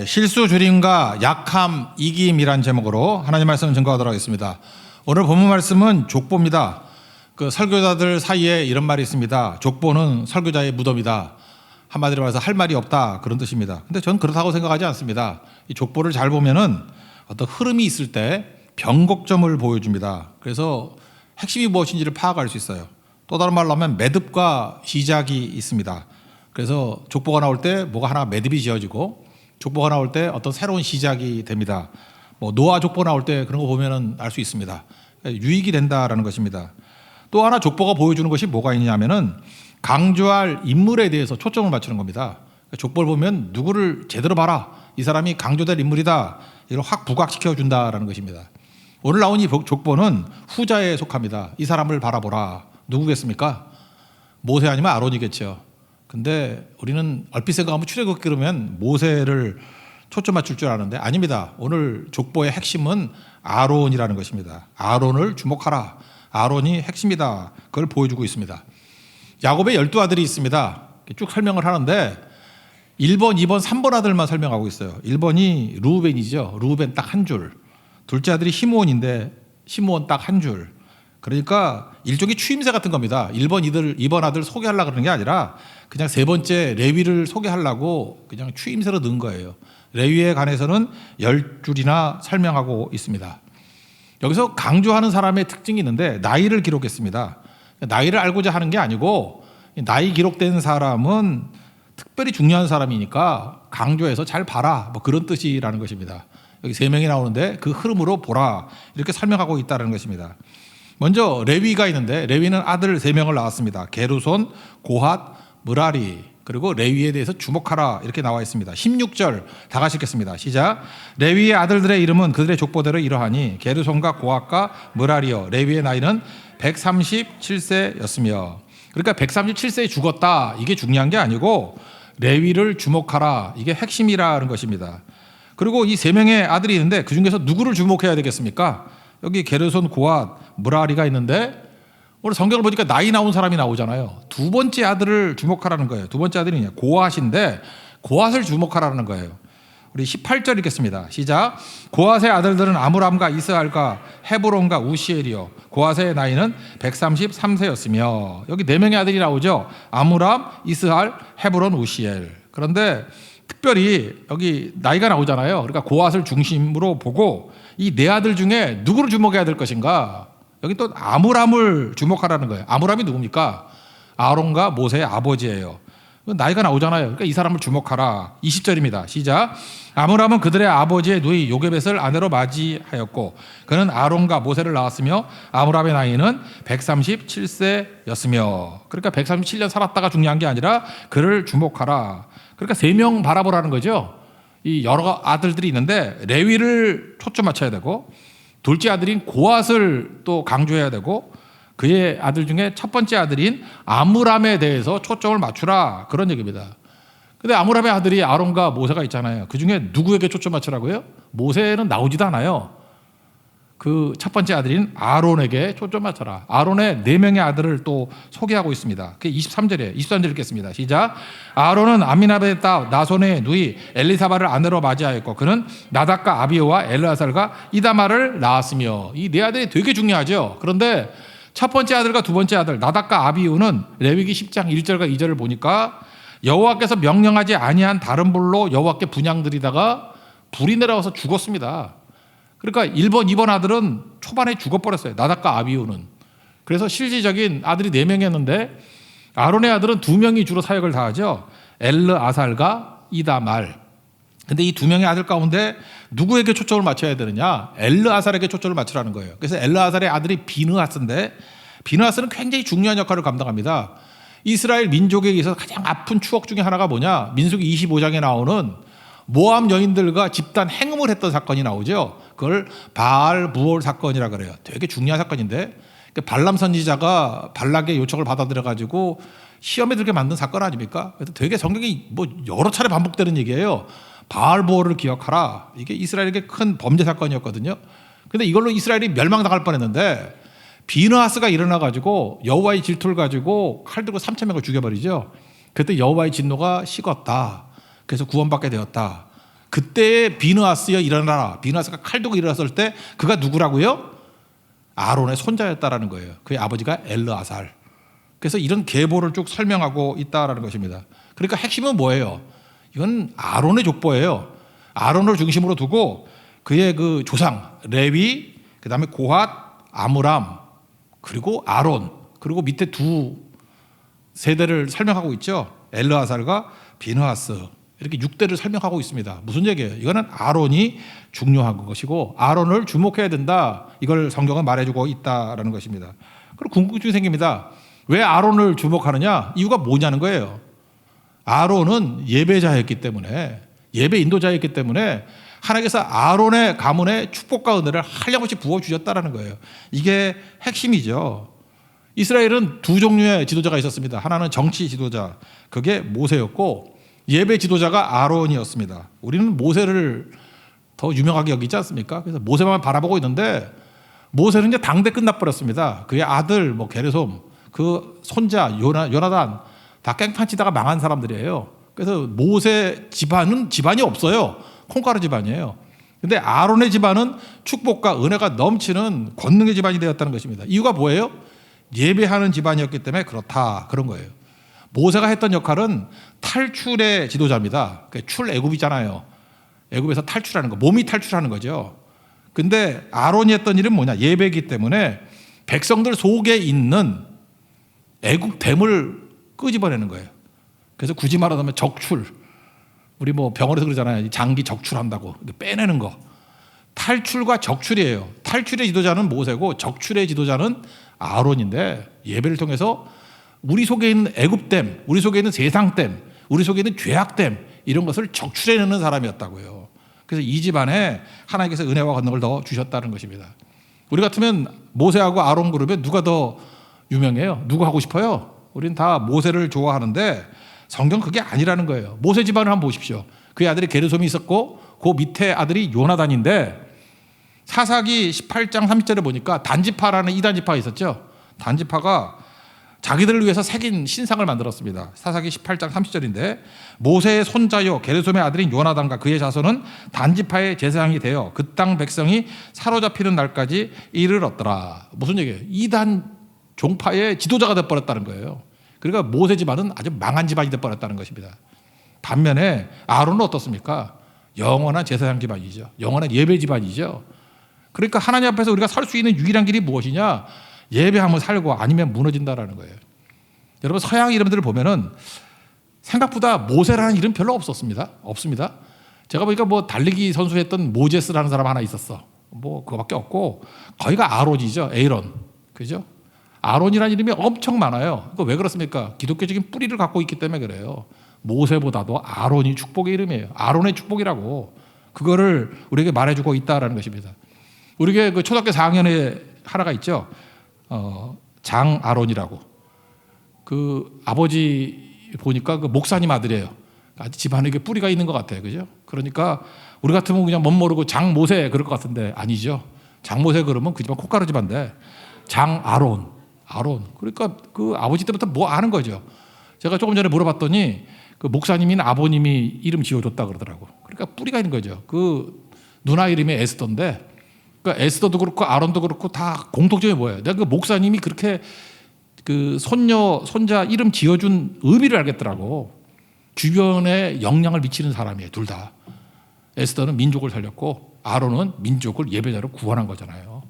실수 줄임과 약함 이김이란 제목으로 하나님 말씀을 증거하도록 하겠습니다. 오늘 본문 말씀은 족보입니다. 그 설교자들 사이에 이런 말이 있습니다. 족보는 설교자의 무덤이다. 한마디로 말해서 할 말이 없다, 그런 뜻입니다. 근데 저는 그렇다고 생각하지 않습니다. 이 족보를 잘 보면은 어떤 흐름이 있을 때 변곡점을 보여줍니다. 그래서 핵심이 무엇인지를 파악할 수 있어요. 또 다른 말로 하면 매듭과 시작이 있습니다. 그래서 족보가 나올 때 뭐가 하나 매듭이 지어지고 족보가 나올 때 어떤 새로운 시작이 됩니다. 뭐 노아 족보 나올 때 그런 거 보면은 알 수 있습니다. 유익이 된다라는 것입니다. 또 하나 족보가 보여주는 것이 뭐가 있냐면은 강조할 인물에 대해서 초점을 맞추는 겁니다. 족보를 보면 누구를 제대로 봐라, 이 사람이 강조될 인물이다, 이걸 확 부각시켜 준다라는 것입니다. 오늘 나온 이 족보는 후자에 속합니다. 이 사람을 바라보라. 누구겠습니까? 모세 아니면 아론이겠죠. 근데 우리는 얼핏 생각하면 출애굽기 그러면 모세를 초점 맞출 줄 아는데 아닙니다. 오늘 족보의 핵심은 아론이라는 것입니다. 아론을 주목하라. 아론이 핵심이다. 그걸 보여주고 있습니다. 야곱의 12아들이 있습니다. 쭉 설명을 하는데 1번, 2번, 3번 아들만 설명하고 있어요. 1번이 르우벤이죠. 르우벤 딱 한 줄. 둘째 아들이 시므온인데 시므온 딱 한 줄. 그러니까 일종의 추임새 같은 겁니다. 2번 아들 소개하려고 그러는 게 아니라 그냥 세 번째 레위를 소개하려고 그냥 추임새로 넣은 거예요. 레위에 관해서는 10줄이나 설명하고 있습니다. 여기서 강조하는 사람의 특징이 있는데 나이를 기록했습니다. 나이를 알고자 하는 게 아니고 나이 기록된 사람은 특별히 중요한 사람이니까 강조해서 잘 봐라, 뭐 그런 뜻이라는 것입니다. 여기 3명이 나오는데 그 흐름으로 보라, 이렇게 설명하고 있다는 것입니다. 먼저 레위가 있는데 레위는 아들 3명을 낳았습니다. 게르손, 고핫, 므라리. 그리고 레위에 대해서 주목하라, 이렇게 나와 있습니다. 16절 다 같이 읽겠습니다. 시작. 레위의 아들들의 이름은 그들의 족보대로 이러하니 게르손과 고핫과 므라리여. 레위의 나이는 137세였으며. 그러니까 137세에 죽었다, 이게 중요한 게 아니고 레위를 주목하라, 이게 핵심이라는 것입니다. 그리고 이 3명의 아들이 있는데 그 중에서 누구를 주목해야 되겠습니까? 여기 게르손, 고핫, 므라리가 있는데 오늘 성경을 보니까 나이 나온 사람이 나오잖아요. 두 번째 아들을 주목하라는 거예요. 두 번째 아들이 고핫인데 고핫을 주목하라는 거예요. 우리 18절 읽겠습니다. 시작. 고핫의 아들들은 아므람과 이스할과 헤브론과 우시엘이요. 고핫의 나이는 133세였으며. 여기 4명의 아들이 나오죠. 아므람, 이스할, 헤브론, 우시엘. 그런데 특별히 여기 나이가 나오잖아요. 그러니까 고핫을 중심으로 보고 이 4아들 중에 누구를 주목해야 될 것인가? 여기 또 아므람을 주목하라는 거예요. 아므람이 누굽니까? 아론과 모세의 아버지예요. 나이가 나오잖아요. 그러니까 이 사람을 주목하라. 20절입니다. 시작. 아므람은 그들의 아버지의 누이 요게벳을 아내로 맞이하였고 그는 아론과 모세를 낳았으며 아므람의 나이는 137세였으며. 그러니까 137년 살았다가 중요한 게 아니라 그를 주목하라. 그러니까 3명 바라보라는 거죠. 이 여러 아들들이 있는데 레위를 초점 맞춰야 되고 둘째 아들인 고핫을 또 강조해야 되고 그의 아들 중에 첫 번째 아들인 아므람에 대해서 초점을 맞추라, 그런 얘기입니다. 근데 아므람의 아들이 아론과 모세가 있잖아요. 그 중에 누구에게 초점 맞추라고요? 모세는 나오지도 않아요. 그 첫 번째 아들인 아론에게 초점 맞춰라. 아론의 4명의 아들을 또 소개하고 있습니다. 그게 23절이에요. 23절 읽겠습니다. 시작. 아론은 아미나베의 딸 나손의 누이 엘리사바를 아내로 맞이하였고 그는 나답과 아비오와 엘르아살과 이다말을 낳았으며. 이 4아들이 되게 중요하죠. 그런데 첫 번째 아들과 두 번째 아들 나답과 아비우는 레위기 10장 1절과 2절을 보니까 여호와께서 명령하지 아니한 다른 불로 여호와께 분향드리다가 불이 내려와서 죽었습니다. 그러니까 1번, 2번 아들은 초반에 죽어버렸어요. 나답과 아비우는. 그래서 실질적인 아들이 4명이었는데 아론의 아들은 2명이 주로 사역을 다하죠. 엘르아살과 이다말. 근데 이 2명의 아들 가운데 누구에게 초점을 맞춰야 되느냐? 엘르아살에게 초점을 맞추라는 거예요. 그래서 엘르아살의 아들이 비느하스인데 비느하스는 굉장히 중요한 역할을 감당합니다. 이스라엘 민족에 있어서 가장 아픈 추억 중에 하나가 뭐냐? 민수기 25장에 나오는 모압 여인들과 집단 행음을 했던 사건이 나오죠. 그걸 바알 부올 사건이라 그래요. 되게 중요한 사건인데 발람 선지자가 발락의 요청을 받아들여가지고 시험에 들게 만든 사건 아닙니까? 그래서 되게 성경이 뭐 여러 차례 반복되는 얘기예요. 바알 부올을 기억하라. 이게 이스라엘에게 큰 범죄 사건이었거든요. 근데 이걸로 이스라엘이 멸망당할 뻔했는데 비느하스가 일어나가지고 여호와의 질투를 가지고 칼 들고 3,000명을 죽여버리죠. 그때 여호와의 진노가 식었다. 그래서 구원받게 되었다. 그때 비느하스여 일어나라. 비느하스가 칼 들고 일어났을 때 그가 누구라고요? 아론의 손자였다라는 거예요. 그의 아버지가 엘르아살. 그래서 이런 계보를 쭉 설명하고 있다라는 것입니다. 그러니까 핵심은 뭐예요? 이건 아론의 족보예요. 아론을 중심으로 두고 그의 그 조상 레위, 그다음에 고핫, 아므람, 그리고 아론, 그리고 밑에 두 세대를 설명하고 있죠. 엘르아살과 비느하스, 이렇게 6대를 설명하고 있습니다. 무슨 얘기예요? 이거는 아론이 중요한 것이고 아론을 주목해야 된다. 이걸 성경은 말해주고 있다라는 것입니다. 그리고 궁금증이 생깁니다. 왜 아론을 주목하느냐? 이유가 뭐냐는 거예요. 아론은 예배자였기 때문에, 예배 인도자였기 때문에 하나님께서 아론의 가문에 축복과 은혜를 한량없이 부어주셨다는 거예요. 이게 핵심이죠. 이스라엘은 두 종류의 지도자가 있었습니다. 하나는 정치 지도자, 그게 모세였고, 예배 지도자가 아론이었습니다. 우리는 모세를 더 유명하게 여기지 않습니까? 그래서 모세만 바라보고 있는데 모세는 이제 당대 끝나버렸습니다. 그의 아들 게르솜, 그 손자 요나단 다 깽판치다가 망한 사람들이에요. 그래서 모세 집안이 없어요. 콩가루 집안이에요. 근데 아론의 집안은 축복과 은혜가 넘치는 권능의 집안이 되었다는 것입니다. 이유가 뭐예요? 예배하는 집안이었기 때문에 그렇다, 그런 거예요. 모세가 했던 역할은 탈출의 지도자입니다. 출애굽이잖아요. 애굽에서 탈출하는 거, 몸이 탈출하는 거죠. 근데 아론이 했던 일은 뭐냐? 예배이기 때문에 백성들 속에 있는 애굽됨을 끄집어내는 거예요. 그래서 굳이 말하자면 적출, 우리 병원에서 그러잖아요. 장기 적출한다고, 빼내는 거. 탈출과 적출이에요. 탈출의 지도자는 모세고 적출의 지도자는 아론인데, 예배를 통해서 우리 속에 있는 애굽됨, 우리 속에 있는 세상됨, 우리 속에 있는 죄악됨, 이런 것을 적출해내는 사람이었다고요. 그래서 이 집안에 하나님께서 은혜와 권능을 더 주셨다는 것입니다. 우리 같으면 모세하고 아론 그룹에 누가 더 유명해요? 누구 하고 싶어요? 우리는 다 모세를 좋아하는데 성경 그게 아니라는 거예요. 모세 집안을 한번 보십시오. 그의 아들이 게르솜이 있었고 그 밑에 아들이 요나단인데, 사사기 18장 30절에 보니까 단지파라는 이단지파가 있었죠. 단지파가 자기들을 위해서 새긴 신상을 만들었습니다. 사사기 18장 30절인데, 모세의 손자요 게르솜의 아들인 요나단과 그의 자손은 단지파의 제사장이 되어 그 땅 백성이 사로잡히는 날까지 이르렀더라. 무슨 얘기예요? 이단 종파의 지도자가 되어버렸다는 거예요. 그러니까 모세 집안은 아주 망한 집안이 되어버렸다는 것입니다. 반면에 아론은 어떻습니까? 영원한 제사장 집안이죠. 영원한 예배 집안이죠. 그러니까 하나님 앞에서 우리가 살 수 있는 유일한 길이 무엇이냐? 예배하면 살고 아니면 무너진다라는 거예요. 여러분, 서양 이름들을 보면은 생각보다 모세라는 이름 별로 없습니다. 제가 보니까 달리기 선수했던 모제스라는 사람 하나 있었어. 그거밖에 없고 거기가 아론이죠. 에이론, 그죠? 아론이라는 이름이 엄청 많아요. 왜 그렇습니까? 기독교적인 뿌리를 갖고 있기 때문에 그래요. 모세보다도 아론이 축복의 이름이에요. 아론의 축복이라고, 그거를 우리에게 말해주고 있다라는 것입니다. 우리에게 그 초등학교 4학년에 하나가 있죠. 장아론이라고. 그 아버지 보니까 그 목사님 아들이에요. 아주 집안에 뿌리가 있는 것 같아요. 그죠? 그러니까 우리 같으면 그냥 멋모르고 장모세 그럴 것 같은데 아니죠. 장모세 그러면 그 집안 콧가루 집안인데 장아론. 그러니까 그 아버지 때부터 아는 거죠. 제가 조금 전에 물어봤더니 그 목사님인 아버님이 이름 지어줬다 그러더라고. 그러니까 뿌리가 있는 거죠. 그 누나 이름이 에스더인데, 그러니까 에스더도 그렇고 아론도 그렇고 다 공통점이 뭐예요? 내가 그 목사님이 그렇게 그 손자 이름 지어준 의미를 알겠더라고. 주변에 영향을 미치는 사람이에요, 둘 다. 에스더는 민족을 살렸고 아론은 민족을 예배자로 구원한 거잖아요.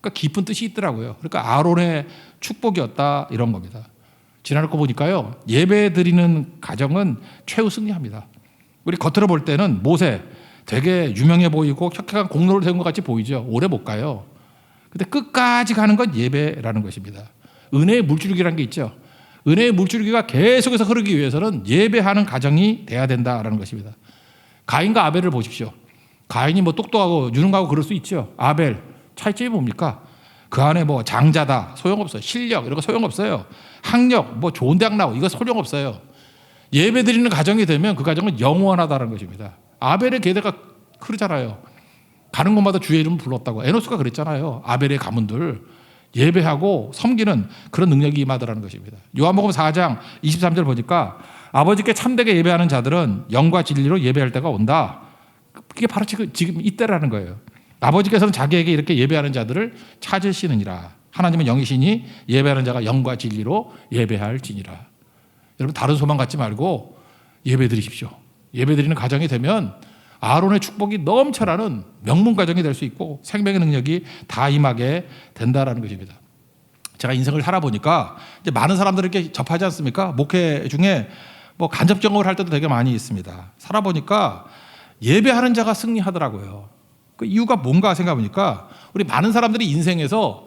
그러니까 깊은 뜻이 있더라고요. 그러니까 아론의 축복이었다, 이런 겁니다. 지나갈 거 보니까요, 예배 드리는 가정은 최후 승리합니다. 우리 겉으로 볼 때는 모세 되게 유명해 보이고 혁혁한 공로를 세운 것 같이 보이죠. 오래 못 가요. 근데 끝까지 가는 건 예배라는 것입니다. 은혜의 물줄기라는 게 있죠. 은혜의 물줄기가 계속해서 흐르기 위해서는 예배하는 가정이 돼야 된다라는 것입니다. 가인과 아벨을 보십시오. 가인이 똑똑하고 유능하고 그럴 수 있죠. 아벨 차이점이 뭡니까? 그 안에 장자다 소용없어요. 실력 이런 거 소용없어요. 학력 좋은 대학 나오고 이거 소용없어요. 예배 드리는 가정이 되면 그 가정은 영원하다는 것입니다. 아벨의 계대가 흐르잖아요. 가는 곳마다 주의 이름을 불렀다고. 에노스가 그랬잖아요. 아벨의 가문들 예배하고 섬기는 그런 능력이 임하더라는 것입니다. 요한복음 4장 23절 보니까 아버지께 참되게 예배하는 자들은 영과 진리로 예배할 때가 온다. 그게 바로 지금 이때라는 거예요. 아버지께서는 자기에게 이렇게 예배하는 자들을 찾으시느니라. 하나님은 영이시니 예배하는 자가 영과 진리로 예배할지니라. 여러분 다른 소망 갖지 말고 예배 드리십시오. 예배 드리는 가정이 되면 아론의 축복이 넘쳐나는 명문 가정이 될 수 있고 생명의 능력이 다 임하게 된다라는 것입니다. 제가 인생을 살아보니까 이제 많은 사람들을 이렇게 접하지 않습니까? 목회 중에 뭐 간접 경험을 할 때도 되게 많이 있습니다. 살아보니까 예배하는 자가 승리하더라고요. 그 이유가 뭔가 생각해보니까 우리 많은 사람들이 인생에서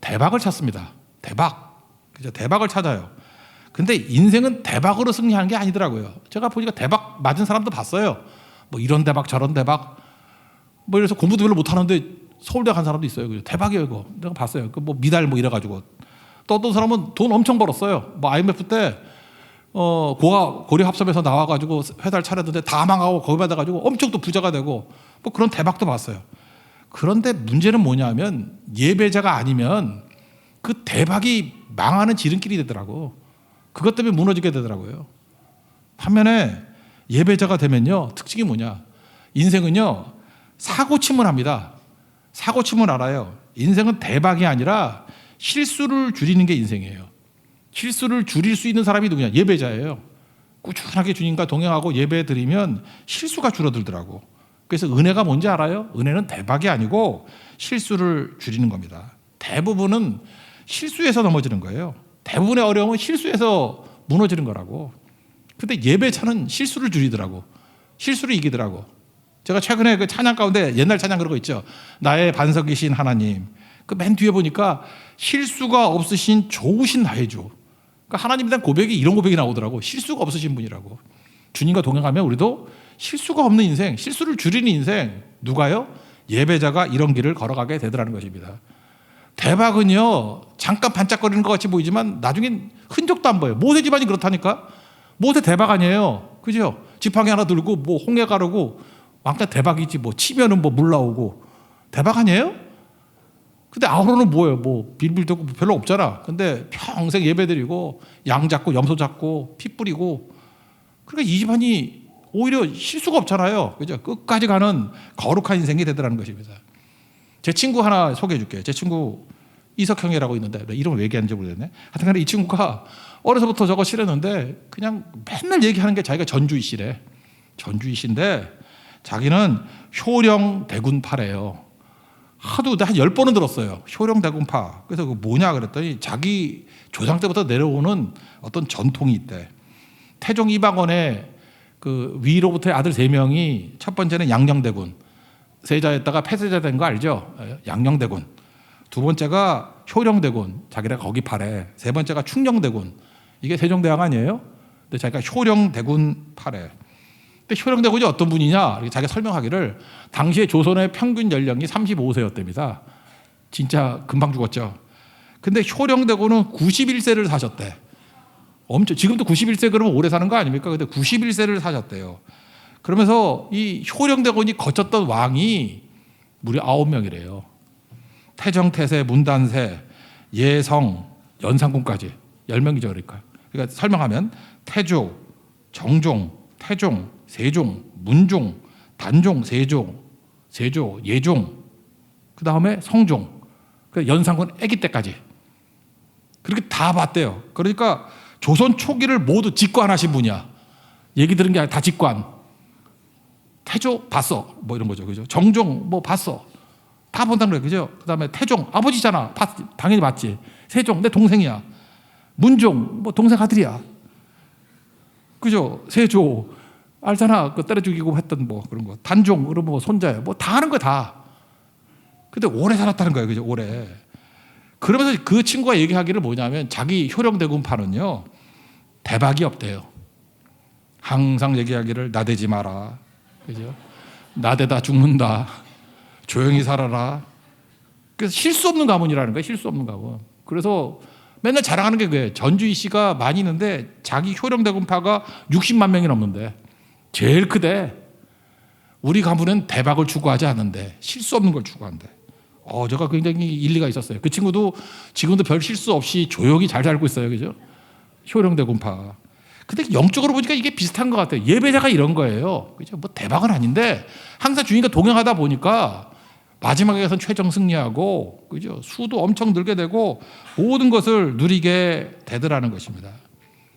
대박을 찾습니다. 대박. 그죠? 대박을 찾아요. 근데 인생은 대박으로 승리하는 게 아니더라고요. 제가 보니까 대박 맞은 사람도 봤어요. 뭐 이런 대박 저런 대박. 뭐 이래서 공부도 별로 못하는데 서울대 간 사람도 있어요. 그죠? 대박이에요 이거. 내가 봤어요. 그 뭐 미달 뭐 이래가지고. 또 어떤 사람은 돈 엄청 벌었어요. 뭐 IMF 때 고려 합섬에서 나와가지고 회사를 차렸는데 다 망하고 거기 받아가지고 엄청 또 부자가 되고 뭐 그런 대박도 봤어요. 그런데 문제는 뭐냐면 예배자가 아니면 그 대박이 망하는 지름길이 되더라고. 그것 때문에 무너지게 되더라고요. 반면에 예배자가 되면요 특징이 뭐냐? 인생은요 사고침을 합니다. 사고침을 알아요. 인생은 대박이 아니라 실수를 줄이는 게 인생이에요. 실수를 줄일 수 있는 사람이 누구냐? 예배자예요. 꾸준하게 주님과 동행하고 예배 드리면 실수가 줄어들더라고. 그래서 은혜가 뭔지 알아요? 은혜는 대박이 아니고 실수를 줄이는 겁니다. 대부분은 실수에서 넘어지는 거예요. 대부분의 어려움은 실수에서 무너지는 거라고. 근데 예배차는 실수를 줄이더라고. 실수를 이기더라고. 제가 최근에 그 찬양 가운데 옛날 찬양 그런 거 있죠. 나의 반석이신 하나님. 그 맨 뒤에 보니까 실수가 없으신 좋으신 나의 주. 그러니까 하나님에 대한 고백이 이런 고백이 나오더라고. 실수가 없으신 분이라고. 주님과 동행하면 우리도 실수가 없는 인생, 실수를 줄이는 인생. 누가요? 예배자가 이런 길을 걸어가게 되더라는 것입니다. 대박은요 잠깐 반짝거리는 것 같이 보이지만 나중엔 흔적도 안 보여요. 모세 집안이 그렇다니까. 모세 대박 아니에요. 그죠? 지팡이 하나 들고 뭐 홍해 가르고 왕따 대박이지. 뭐 치면은 뭐 물 나오고 대박 아니에요? 근데 아론은 뭐예요? 뭐 빌빌대고 별로 없잖아. 근데 평생 예배드리고 양 잡고 염소 잡고 피 뿌리고. 그러니까 이 집안이 오히려 실수가 없잖아요. 그죠? 끝까지 가는 거룩한 인생이 되더라는 것입니다. 제 친구 하나 소개해 줄게요. 제 친구 이석형이라고 있는데 이름을 왜 얘기하는지 모르겠네. 하여튼 간에 이 친구가 어려서부터 저거 싫었는데 그냥 맨날 얘기하는 게 자기가 전주이시래. 전주이신데 자기는 효령 대군파래요. 하도 한 10번은 들었어요. 효령 대군파. 그래서 그 뭐냐 그랬더니 자기 조상 때부터 내려오는 어떤 전통이 있대. 태종 이방원의 그 위로부터의 아들 3명이 첫 번째는 양녕대군. 세자였다가 폐세자 된 거 알죠? 양녕대군. 두 번째가 효령대군. 자기가 거기 파래. 세 번째가 충녕대군. 이게 세종대왕 아니에요? 근데 자기가 효령대군 파래. 근데 효령대군이 어떤 분이냐? 자기가 설명하기를 당시에 조선의 평균 연령이 35세였답니다. 진짜 금방 죽었죠. 근데 효령대군은 91세를 사셨대. 엄청 지금도 91세 그러면 오래 사는 거 아닙니까? 근데 91세를 사셨대요. 그러면서 이 효령대군이 거쳤던 왕이 무려 9명이래요. 태정, 태세, 문단세, 예성, 연산군까지 10명이죠. 그러니까 설명하면 태조, 정종, 태종, 세종, 문종, 단종, 세조, 예종, 그 다음에 성종, 연산군 아기 때까지 그렇게 다 봤대요. 그러니까 조선 초기를 모두 직관하신 분이야. 얘기 들은 게 아니라 다 직관. 태조 봤어. 뭐 이런 거죠. 그죠? 정종 뭐 봤어. 다 본다는 거예요. 그죠? 그 다음에 태종 아버지잖아. 당연히 봤지. 세종 내 동생이야. 문종 뭐 동생 아들이야. 그죠? 세조 알잖아. 그 때려 죽이고 했던 뭐 그런 거. 단종 그러면 뭐 손자야. 뭐 다 하는 거야 다. 근데 오래 살았다는 거예요. 그죠? 오래. 그러면서 그 친구가 얘기하기를 뭐냐면 자기 효령대군파는요 대박이 없대요. 항상 얘기하기를 나대지 마라. 그죠? 나대다 죽는다. 조용히 살아라. 그래서 실수 없는 가문이라는 거예요. 실수 없는 가문. 그래서 맨날 자랑하는 게 그거예요. 전주희 씨가 많이 있는데 자기 효령대군파가 60만 명이 넘는데 제일 크대. 우리 가문은 대박을 추구하지 않는데 실수 없는 걸 추구한대. 제가 굉장히 일리가 있었어요. 그 친구도 지금도 별 실수 없이 조용히 잘 살고 있어요. 그죠? 효령대군파. 근데 영적으로 보니까 이게 비슷한 것 같아요. 예배자가 이런 거예요. 그죠? 뭐 대박은 아닌데 항상 주님과 동행하다 보니까 마지막에 가서 최종 승리하고, 그죠? 수도 엄청 늘게 되고 모든 것을 누리게 되더라는 것입니다.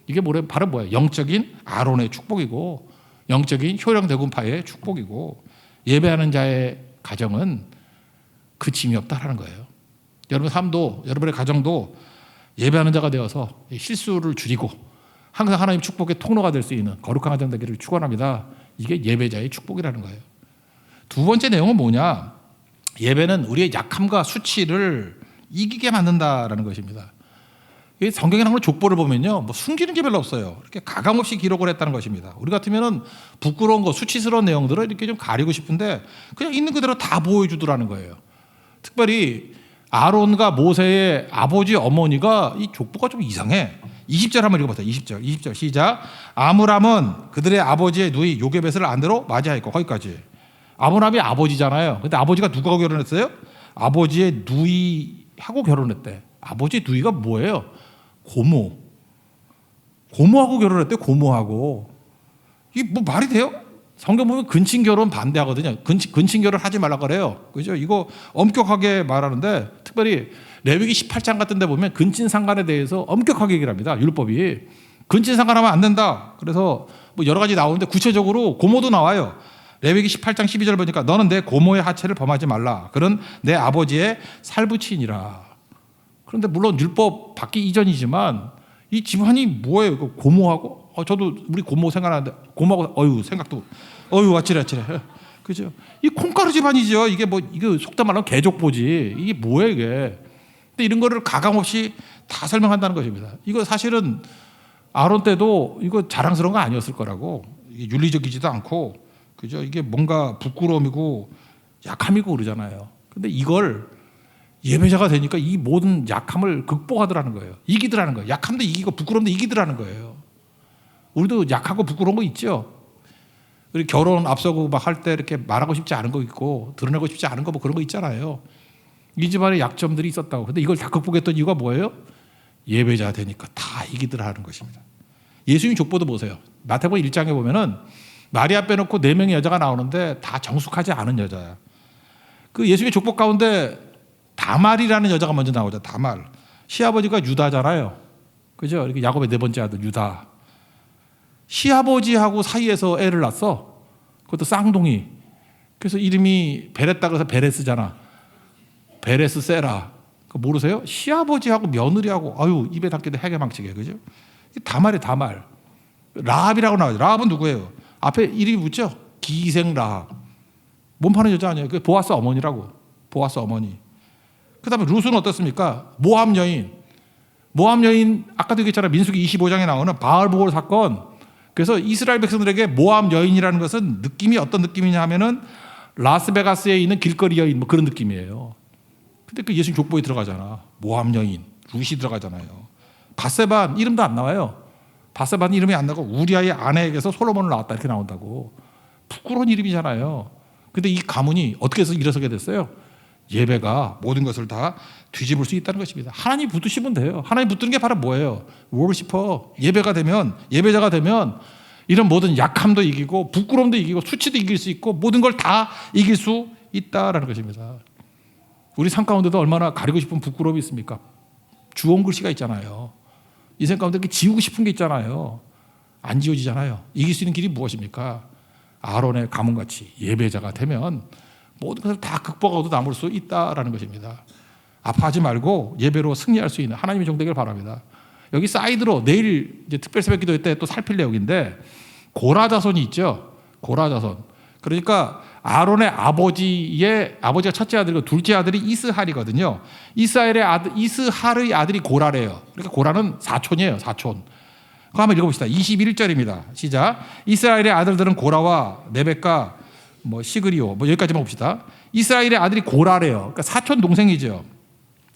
이게 바로 뭐예요? 영적인 아론의 축복이고, 영적인 효령대군파의 축복이고, 예배하는 자의 가정은 그 짐이 없다라는 거예요. 여러분 삶도, 여러분의 가정도 예배하는 자가 되어서 실수를 줄이고 항상 하나님 축복의 통로가 될 수 있는 거룩한 가정 되기를 축원합니다. 이게 예배자의 축복이라는 거예요. 두 번째 내용은 뭐냐? 예배는 우리의 약함과 수치를 이기게 만든다라는 것입니다. 이 성경에 나오는 족보를 보면요, 뭐 숨기는 게 별로 없어요. 이렇게 가감없이 기록을 했다는 것입니다. 우리 같으면은 부끄러운 거, 수치스러운 내용들을 이렇게 좀 가리고 싶은데 그냥 있는 그대로 다 보여주더라는 거예요. 특별히 아론과 모세의 아버지 어머니가 이 족보가 좀 이상해. 20절 한번 읽어보세요. 20절 시작. 아므람은 그들의 아버지의 누이 요게벳을 아내로 맞이하였고, 거기까지. 아므람이 아버지잖아요. 근데 아버지가 누구하고 결혼했어요? 아버지의 누이하고 결혼했대. 아버지 누이가 뭐예요? 고모하고 결혼했대. 고모하고. 이게 뭐 말이 돼요? 성경 보면 근친 결혼 반대하거든요. 근친 결혼 하지 말라 그래요. 그죠? 이거 엄격하게 말하는데, 특별히 레위기 18장 같은 데 보면 근친 상간에 대해서 엄격하게 얘기를 합니다. 율법이. 근친 상간하면 안 된다. 그래서 뭐 여러 가지 나오는데 구체적으로 고모도 나와요. 레위기 18장 12절 보니까 너는 내 고모의 하체를 범하지 말라. 그는 내 아버지의 살부친이라. 그런데 물론 율법 받기 이전이지만 이 집안이 뭐예요? 고모하고? 저도 우리 고모 생각하는데 고모하고 생각도 아찔해. 그죠? 이 콩가루 집안이죠. 이게 뭐 이거 속담 말하면 개족보지. 이게 뭐예요, 이게? 근데 이런 거를 가감없이 다 설명한다는 것입니다. 이거 사실은 아론 때도 이거 자랑스러운 거 아니었을 거라고. 이게 윤리적이지도 않고, 그죠? 이게 뭔가 부끄러움이고 약함이고 그러잖아요. 근데 이걸 예배자가 되니까 이 모든 약함을 극복하더라는 거예요. 이기더라는 거예요. 약함도 이기고 부끄러움도 이기더라는 거예요. 우리도 약하고 부끄러운 거 있죠. 우리 결혼 앞서고 막 할 때 이렇게 말하고 싶지 않은 거 있고 드러내고 싶지 않은 거 뭐 그런 거 있잖아요. 이 집안에 약점들이 있었다고. 근데 이걸 다 극복했던 이유가 뭐예요? 예배자 되니까 다 이기더라는 것입니다. 예수님 족보도 보세요. 마태복음 1장에 보면은 마리아 빼놓고 4명의 여자가 나오는데 다 정숙하지 않은 여자야. 그 예수님의 족보 가운데 다말이라는 여자가 먼저 나오죠. 다말. 시아버지가 유다잖아요. 그죠? 이렇게 야곱의 4번째 아들 유다. 시아버지하고 사이에서 애를 낳았어. 그것도 쌍둥이. 그래서 이름이 베레다 그래서 베레스잖아. 베레스 세라. 그거 모르세요? 시아버지하고 며느리하고 입에 담기도 해괴망측이에요. 그죠? 다말이 다말. 라합이라고 나와요. 라합은 누구예요? 앞에 이름이 붙죠? 기생 라합. 몸 파는 여자 아니에요. 그 보아스 어머니라고. 보아스 어머니. 그 다음에 룻은 어떻습니까? 모압 여인. 모압 여인, 아까도 얘기했잖아요. 민수기 25장에 나오는 바알보골 사건. 그래서 이스라엘 백성들에게 모압 여인이라는 것은 느낌이 어떤 느낌이냐 하면은 라스베가스에 있는 길거리 여인 뭐 그런 느낌이에요. 근데 그 예수님 족보에 들어가잖아. 모압 여인, 룻이 들어가잖아요. 바세바 이름도 안 나와요. 바세바는 이름이 안 나고 우리아의 아내에게서 솔로몬을 낳았다 이렇게 나온다고. 부끄러운 이름이잖아요. 근데 이 가문이 어떻게 해서 일어서게 됐어요? 예배가 모든 것을 다 뒤집을 수 있다는 것입니다. 하나님 붙드시면 돼요. 하나님 붙드는 게 바로 뭐예요? 워시퍼. 예배자가 되면 이런 모든 약함도 이기고 부끄러움도 이기고 수치도 이길 수 있고 모든 걸 다 이길 수 있다라는 것입니다. 우리 삶 가운데도 얼마나 가리고 싶은 부끄러움이 있습니까? 주홍 글씨가 있잖아요. 인생 가운데 이렇게 지우고 싶은 게 있잖아요. 안 지워지잖아요. 이길 수 있는 길이 무엇입니까? 아론의 가문같이 예배자가 되면 모든 것을 다 극복하고도 남을 수 있다라는 것입니다. 아파하지 말고 예배로 승리할 수 있는 하나님의 종 되길 바랍니다. 여기 사이드로 내일 이제 특별 새벽 기도 때 또 살필 내용인데 고라 자손이 있죠. 고라 자손. 그러니까 아론의 아버지가 첫째 아들이고 둘째 아들이 이스할이거든요. 이스할의 아들이 고라래요. 그러니까 고라는 사촌이에요. 사촌. 그거 한번 읽어봅시다. 21절입니다. 시작. 이스라엘의 아들들은 고라와 네벡과 시그리오 여기까지만 봅시다. 이스라엘의 아들이 고라래요. 그러니까 사촌 동생이죠.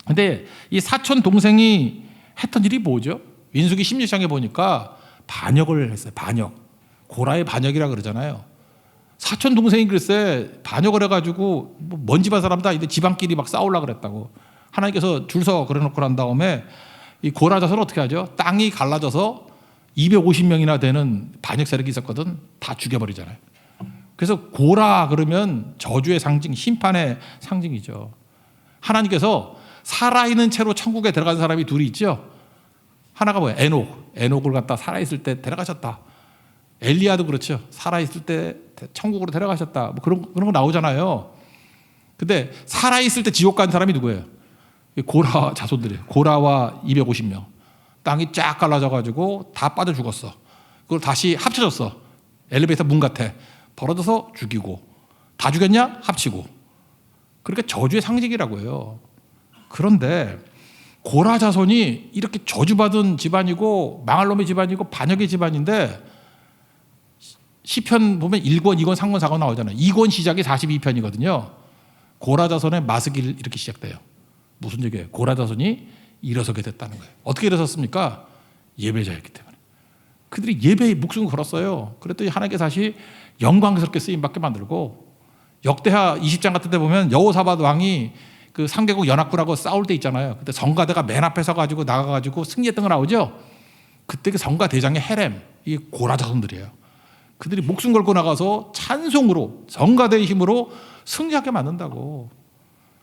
근데 이 사촌 동생이 했던 일이 뭐죠? 민수기 16장에 보니까 반역을 했어요. 반역. 고라의 반역이라 그러잖아요. 사촌 동생이 글쎄 반역을 해가지고 먼 집안 사람 다 집안끼리 막 싸우려고 그랬다고. 하나님께서 줄서 그래놓고 난 다음에 이 고라 자손은 어떻게 하죠? 땅이 갈라져서 250명이나 되는 반역 세력이 있었거든. 다 죽여버리잖아요. 그래서 고라 그러면 저주의 상징, 심판의 상징이죠. 하나님께서 살아있는 채로 천국에 들어간 사람이 둘이 있죠. 하나가 뭐예요? 에녹을 갖다 살아있을 때 데려가셨다. 엘리야도 그렇죠. 살아있을 때 천국으로 데려가셨다. 뭐 그런 거 나오잖아요. 근데 살아있을 때 지옥 간 사람이 누구예요? 고라 자손들이에요. 고라와 250명. 땅이 쫙 갈라져가지고 다 빠져 죽었어. 그걸 다시 합쳐졌어. 엘리베이터 문 같아. 벌어져서 죽이고. 다 죽였냐? 합치고. 그러니까 저주의 상징이라고 해요. 그런데 고라 자손이 이렇게 저주받은 집안이고 망할 놈의 집안이고 반역의 집안인데 시편 보면 1권, 2권, 3권, 4권 나오잖아요. 2권 시작이 42편이거든요. 고라 자손의 마스길 이렇게 시작돼요. 무슨 얘기예요? 고라 자손이 일어서게 됐다는 거예요. 어떻게 일어섰습니까? 예배자였기 때문에. 그들이 예배에 목숨을 걸었어요. 그랬더니 하나님께서 다시 영광스럽게 쓰임받게 만들고 역대하 20장 같은 데 보면 여호사밧 왕이 그 3개국 연합군하고 싸울 때 있잖아요. 그때 성가대가 맨 앞에 서가지고 나가가지고 승리했던 거 나오죠. 그때 그 성가 대장의 헤렘, 이 고라 자손들이에요. 그들이 목숨 걸고 나가서 찬송으로 성가대의 힘으로 승리하게 만든다고.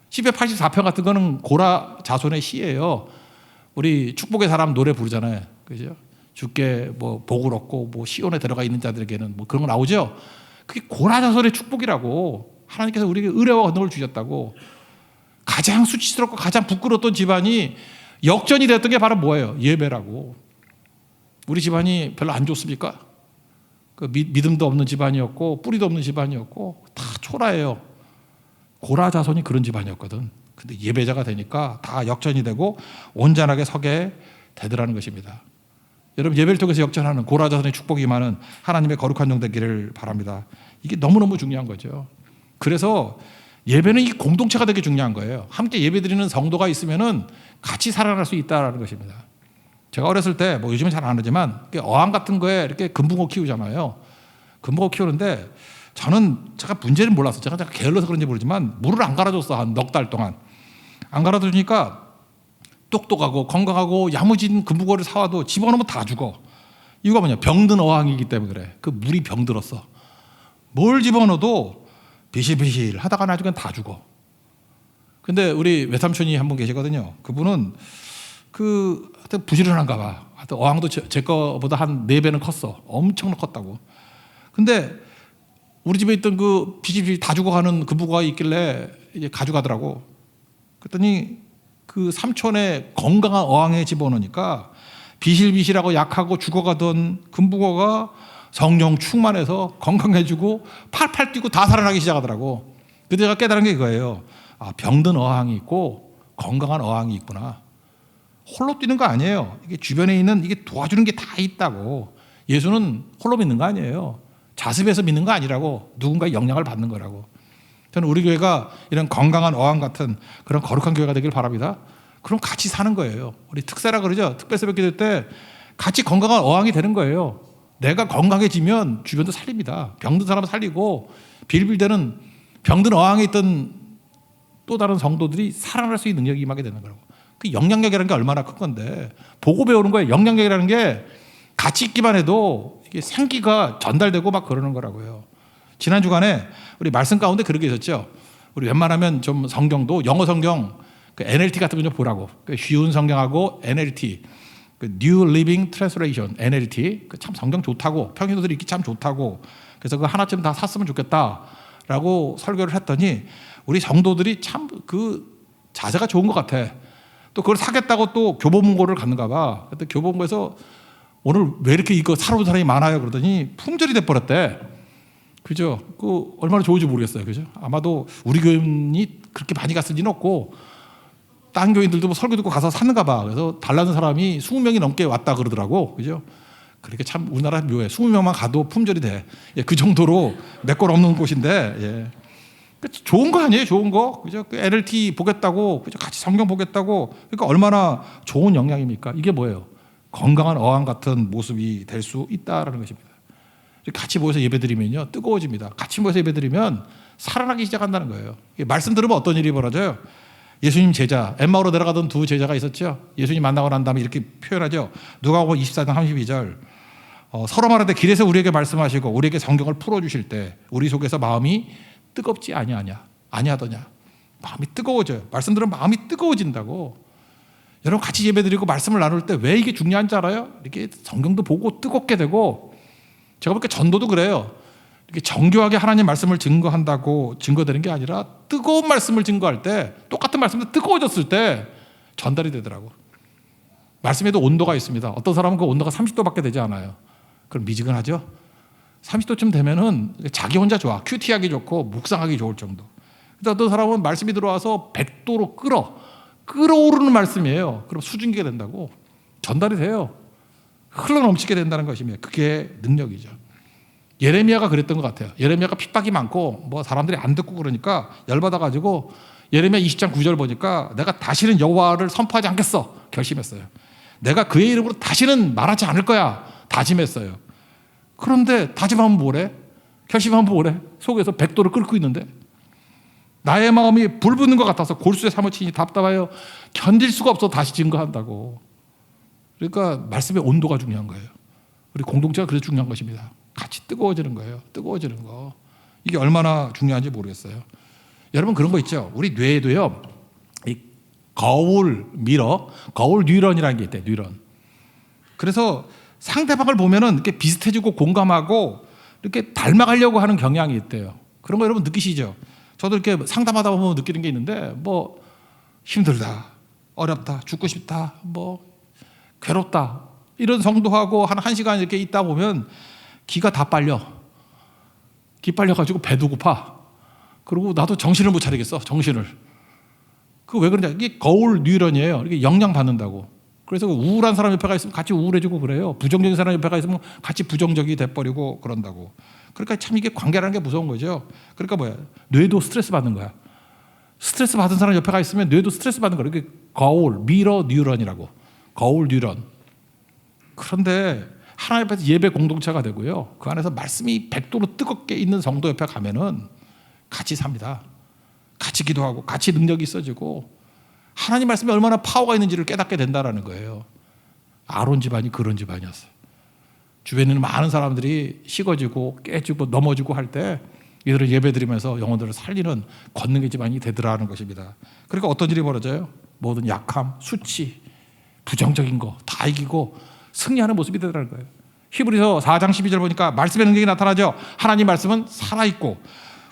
시편 84편 같은 거는 고라 자손의 시예요. 우리 축복의 사람 노래 부르잖아요. 그죠? 주께 뭐 복을 얻고 뭐 시온에 들어가 있는 자들에게는 뭐 그런 거 나오죠. 그게 고라 자손의 축복이라고. 하나님께서 우리에게 의뢰와 언능을 주셨다고. 가장 수치스럽고 가장 부끄러웠던 집안이 역전이 됐던 게 바로 뭐예요? 예배라고. 우리 집안이 별로 안 좋습니까? 그 믿음도 없는 집안이었고 뿌리도 없는 집안이었고 다 초라해요. 고라 자손이 그런 집안이었거든. 근데 예배자가 되니까 다 역전이 되고 온전하게 서게 되더라는 것입니다. 여러분 예배를 통해서 역전하는 고라 자손의 축복이 많은 하나님의 거룩한 종 되기를 바랍니다. 이게 너무너무 중요한 거죠. 그래서 예배는 이 공동체가 되게 중요한 거예요. 함께 예배드리는 성도가 있으면은 같이 살아날 수 있다는 것입니다. 제가 어렸을 때 뭐 요즘은 잘 안 하지만 어항 같은 거에 이렇게 금붕어 키우잖아요. 금붕어 키우는데 제가 문제는 몰랐어요. 제가 게을러서 그런지 모르지만 물을 안 갈아줬어. 한 넉 달 동안. 안 갈아주니까 똑똑하고 건강하고 야무진 금붕어를 사와도 집어넣으면 다 죽어. 이유가 뭐냐? 병든 어항이기 때문에 그래. 그 물이 병들었어. 뭘 집어넣어도 비실비실 하다가 나중엔 다 죽어. 근데 우리 외삼촌이 한 분 계시거든요. 그분은 하여튼 부지런한가 봐. 하여튼 어항도 제 거보다 한 4배는 컸어. 엄청 컸다고. 근데 우리 집에 있던 그 비실비실 다 죽어가는 금붕어가 있길래 이제 가져가더라고. 그랬더니 그 삼촌의 건강한 어항에 집어넣으니까 비실비실하고 약하고 죽어가던 금붕어가 성령 충만해서 건강해지고 팔팔 뛰고 다 살아나기 시작하더라고. 그때 제가 깨달은 게 이거예요. 아, 병든 어항이 있고 건강한 어항이 있구나. 홀로 뛰는 거 아니에요. 이게 주변에 있는 이게 도와주는 게 다 있다고. 예수는 홀로 믿는 거 아니에요. 자습해서 믿는 거 아니라고. 누군가의 영향을 받는 거라고. 저는 우리 교회가 이런 건강한 어항 같은 그런 거룩한 교회가 되길 바랍니다. 그럼 같이 사는 거예요. 우리 특사라 그러죠. 특별새벽 기도 때 같이 건강한 어항이 되는 거예요. 내가 건강해지면 주변도 살립니다. 병든 사람 살리고 빌빌대는 병든 어항에 있던 또 다른 성도들이 살아날 수 있는 능력이 임하게 되는 거라고. 그 영향력이라는 게 얼마나 큰 건데 보고 배우는 거예요. 영향력이라는 게 같이 있기만 해도 이게 생기가 전달되고 막 그러는 거라고요. 지난 주간에 우리 말씀 가운데 그런 게 있었죠. 우리 웬만하면 좀 성경도 영어 성경 그 NLT 같은 거 좀 보라고. 그 쉬운 성경하고 NLT 그 New Living Translation NLT 그 참 성경 좋다고 평신도들이 읽기 참 좋다고 그래서 그 하나쯤 다 샀으면 좋겠다라고 설교를 했더니 우리 성도들이 참 그 자세가 좋은 것 같아. 또 그걸 사겠다고 또 교보문고를 갔는가 봐. 그때 교보문고에서 오늘 왜 이렇게 이거 사러 온 사람이 많아요? 그러더니 품절이 돼버렸대. 그죠? 그 얼마나 좋은지 모르겠어요. 그죠? 아마도 우리 교인이 그렇게 많이 갔을 리는 없고 딴 교인들도 뭐 설교 듣고 가서 샀는가 봐. 그래서 달라는 사람이 20명이 넘게 왔다 그러더라고. 그죠? 그러니까 참 우리나라 묘해. 20명만 가도 품절이 돼. 예, 그 정도로 몇 건 없는 곳인데, 예. 좋은 거 아니에요? 좋은 거. 그죠? 그 NLT 보겠다고, 그죠? 같이 성경 보겠다고. 그러니까 얼마나 좋은 영향입니까? 이게 뭐예요? 건강한 어항 같은 모습이 될 수 있다라는 것입니다. 같이 모여서 예배드리면요, 뜨거워집니다. 같이 모여서 예배드리면 살아나기 시작한다는 거예요. 말씀 들으면 어떤 일이 벌어져요? 예수님 제자, 엠마오로 내려가던 두 제자가 있었죠. 예수님 만나고 난 다음에 이렇게 표현하죠. 누가복음 24장 32절. 서로 말하되 길에서 우리에게 말씀하시고 우리에게 성경을 풀어주실 때 우리 속에서 마음이 뜨겁지 아니하더냐. 마음이 뜨거워져요. 말씀 들으면 마음이 뜨거워진다고. 여러분 같이 예배드리고 말씀을 나눌 때 왜 이게 중요한지 알아요? 이렇게 성경도 보고 뜨겁게 되고, 제가 보니까 전도도 그래요. 이렇게 정교하게 하나님 말씀을 증거한다고 증거되는 게 아니라 뜨거운 말씀을 증거할 때, 똑같은 말씀도 뜨거워졌을 때 전달이 되더라고. 말씀에도 온도가 있습니다. 어떤 사람은 그 온도가 30도밖에 되지 않아요. 그럼 미지근하죠. 30도쯤 되면은 자기 혼자 좋아. 큐티하기 좋고 묵상하기 좋을 정도. 근데 어떤 사람은 말씀이 들어와서 100도로 끓어오르는 말씀이에요. 그럼 수증기가 된다고. 전달이 돼요. 흘러넘치게 된다는 것이며 그게 능력이죠. 예레미야가 그랬던 것 같아요. 예레미야가 핍박이 많고 뭐 사람들이 안 듣고 그러니까 열받아가지고 예레미야 20장 9절 보니까 내가 다시는 여호와를 선포하지 않겠어 결심했어요. 내가 그의 이름으로 다시는 말하지 않을 거야 다짐했어요. 그런데 다짐하면 뭐래? 결심하면 뭐래? 속에서 100도를 끓고 있는데 나의 마음이 불 붙는 것 같아서 골수에 사무치니 답답하여 견딜 수가 없어 다시 증거한다고. 그러니까 말씀의 온도가 중요한 거예요. 우리 공동체가 그래서 중요한 것입니다. 같이 뜨거워지는 거예요. 뜨거워지는 거. 이게 얼마나 중요한지 모르겠어요. 여러분 그런 거 있죠. 우리 뇌에도요. 이 거울 뉴런이라는 게 있대요. 뉴런. 그래서 상대방을 보면은 이렇게 비슷해지고 공감하고 이렇게 닮아가려고 하는 경향이 있대요. 그런 거 여러분 느끼시죠? 저도 이렇게 상담하다 보면 느끼는 게 있는데 뭐 힘들다, 어렵다, 죽고 싶다, 뭐 괴롭다 이런 성도하고 한 1시간 이렇게 있다 보면 기가 다 빨려. 기 빨려가지고 배도 고파. 그리고 나도 정신을 못 차리겠어. 정신을. 그 왜 그러냐? 이게 거울 뉴런이에요. 이게 영향 받는다고. 그래서 우울한 사람 옆에 가 있으면 같이 우울해지고 그래요. 부정적인 사람 옆에 가 있으면 같이 부정적이 돼버리고 그런다고. 그러니까 참 이게 관계라는 게 무서운 거죠. 그러니까 뭐야? 뇌도 스트레스 받는 거야. 스트레스 받은 사람 옆에 가 있으면 뇌도 스트레스 받는 거야. 이게 거울, 미러 뉴런이라고. 거울 뉴런. 그런데 하나님 앞에서 예배 공동체가 되고요. 그 안에서 말씀이 100도로 뜨겁게 있는 성도 옆에 가면은 같이 삽니다. 같이 기도하고 같이 능력이 있어지고 하나님 말씀이 얼마나 파워가 있는지를 깨닫게 된다는 거예요. 아론 집안이 그런 집안이었어요. 주변에 있는 많은 사람들이 식어지고 깨지고 넘어지고 할 때 이들을 예배드리면서 영혼들을 살리는 권능의 집안이 되더라는 것입니다. 그러니까 어떤 일이 벌어져요? 모든 약함, 수치, 부정적인 거 다 이기고 승리하는 모습이 되더라는 거예요. 히브리서 4장 12절 보니까 말씀의 능력이 나타나죠. 하나님 말씀은 살아있고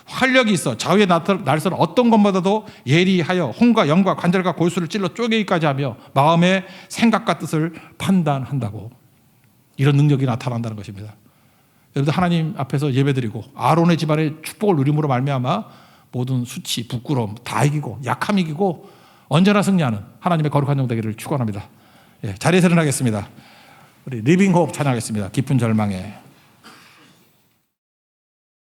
활력이 있어 좌우의 날선 어떤 것보다도 예리하여 혼과 영과 관절과 골수를 찔러 쪼개기까지 하며 마음의 생각과 뜻을 판단한다고. 이런 능력이 나타난다는 것입니다. 여러분들 하나님 앞에서 예배드리고 아론의 집안의 축복을 누림으로 말미암아 모든 수치, 부끄러움 다 이기고 약함 이기고 언제나 승리하는 하나님의 거룩한 종 되기를 축원합니다. 예, 자리에서 일어나겠습니다. 우리 리빙 호흡 찬양하겠습니다. 깊은 절망에.